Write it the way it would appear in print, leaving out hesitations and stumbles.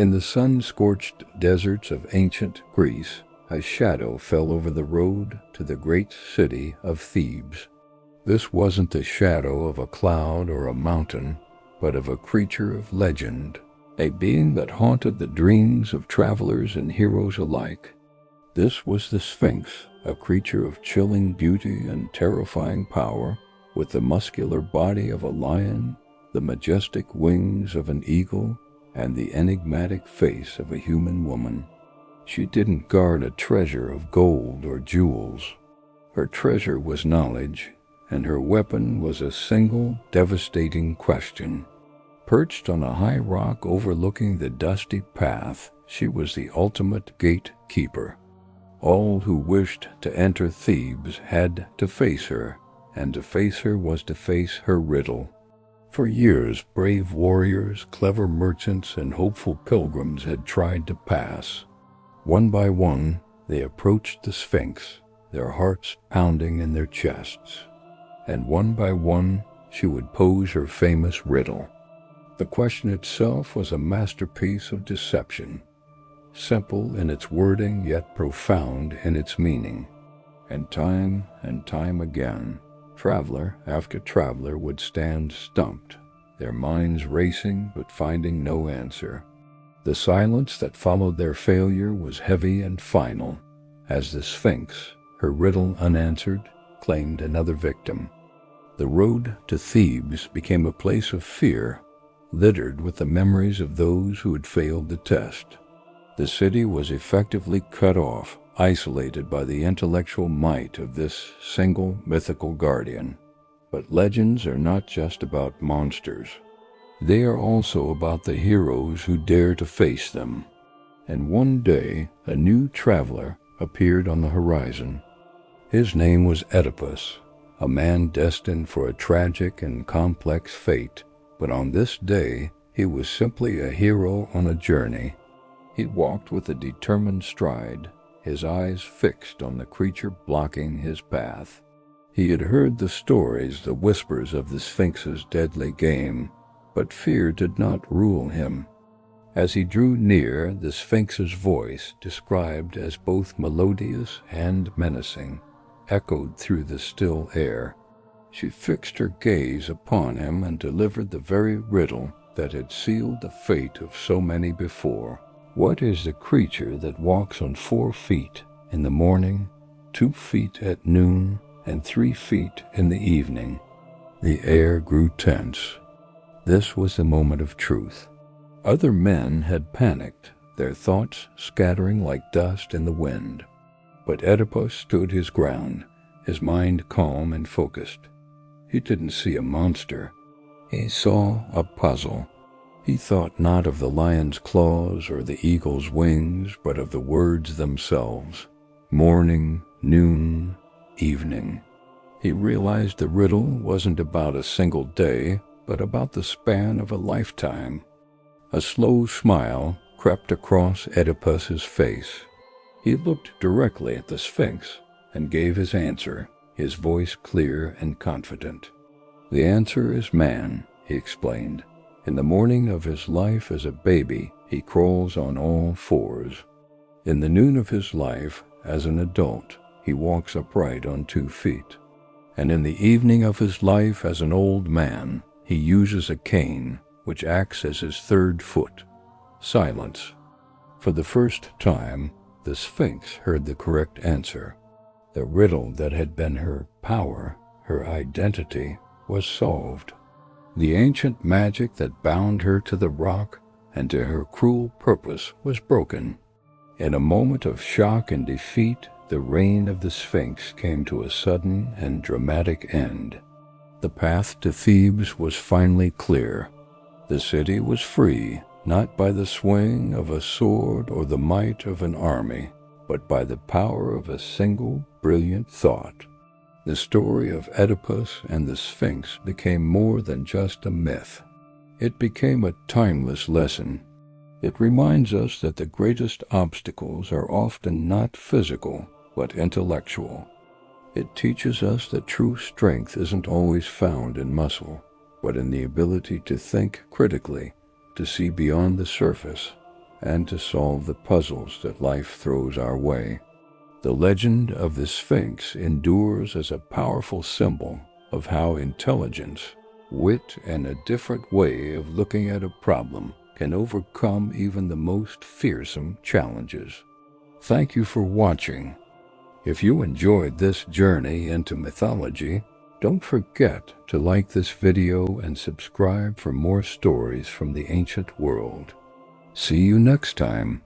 In the sun-scorched deserts of ancient Greece, a shadow fell over the road to the great city of Thebes. This wasn't the shadow of a cloud or a mountain, but of a creature of legend, a being that haunted the dreams of travelers and heroes alike. This was the Sphinx, a creature of chilling beauty and terrifying power, with the muscular body of a lion, the majestic wings of an eagle, and the enigmatic face of a human woman. She didn't guard a treasure of gold or jewels. Her treasure was knowledge, and her weapon was a single, devastating question. Perched on a high rock overlooking the dusty path, she was the ultimate gatekeeper. All who wished to enter Thebes had to face her, and to face her was to face her riddle. For years, brave warriors, clever merchants, and hopeful pilgrims had tried to pass. One by one, they approached the Sphinx, their hearts pounding in their chests. And one by one, she would pose her famous riddle. The question itself was a masterpiece of deception, simple in its wording yet profound in its meaning. And time again, traveler after traveler would stand stumped, their minds racing but finding no answer. The silence that followed their failure was heavy and final, as the Sphinx, her riddle unanswered, claimed another victim. The road to Thebes became a place of fear, littered with the memories of those who had failed the test. The city was effectively cut off, isolated by the intellectual might of this single mythical guardian. But legends are not just about monsters. They are also about the heroes who dare to face them. And one day, a new traveler appeared on the horizon. His name was Oedipus, a man destined for a tragic and complex fate. But on this day, he was simply a hero on a journey. He walked with a determined stride, his eyes fixed on the creature blocking his path. He had heard the stories, the whispers of the Sphinx's deadly game, but fear did not rule him. As he drew near, the Sphinx's voice, described as both melodious and menacing, echoed through the still air. She fixed her gaze upon him and delivered the very riddle that had sealed the fate of so many before. What is the creature that walks on 4 feet in the morning, 2 feet at noon, and 3 feet in the evening? The air grew tense. This was the moment of truth. Other men had panicked, their thoughts scattering like dust in the wind. But Oedipus stood his ground, his mind calm and focused. He didn't see a monster. He saw a puzzle. He thought not of the lion's claws or the eagle's wings, but of the words themselves. Morning, noon, evening. He realized the riddle wasn't about a single day, but about the span of a lifetime. A slow smile crept across Oedipus's face. He looked directly at the Sphinx and gave his answer, his voice clear and confident. "The answer is man," he explained. "In the morning of his life as a baby, he crawls on all 4s. In the noon of his life, as an adult, he walks upright on 2 feet. And in the evening of his life as an old man, he uses a cane, which acts as his 3rd foot." Silence. For the first time, the Sphinx heard the correct answer. The riddle that had been her power, her identity, was solved. The ancient magic that bound her to the rock and to her cruel purpose was broken. In a moment of shock and defeat, the reign of the Sphinx came to a sudden and dramatic end. The path to Thebes was finally clear. The city was free, not by the swing of a sword or the might of an army, but by the power of a single brilliant thought. The story of Oedipus and the Sphinx became more than just a myth. It became a timeless lesson. It reminds us that the greatest obstacles are often not physical, but intellectual. It teaches us that true strength isn't always found in muscle, but in the ability to think critically, to see beyond the surface, and to solve the puzzles that life throws our way. The legend of the Sphinx endures as a powerful symbol of how intelligence, wit, and a different way of looking at a problem can overcome even the most fearsome challenges. Thank you for watching. If you enjoyed this journey into mythology, don't forget to like this video and subscribe for more stories from the ancient world. See you next time.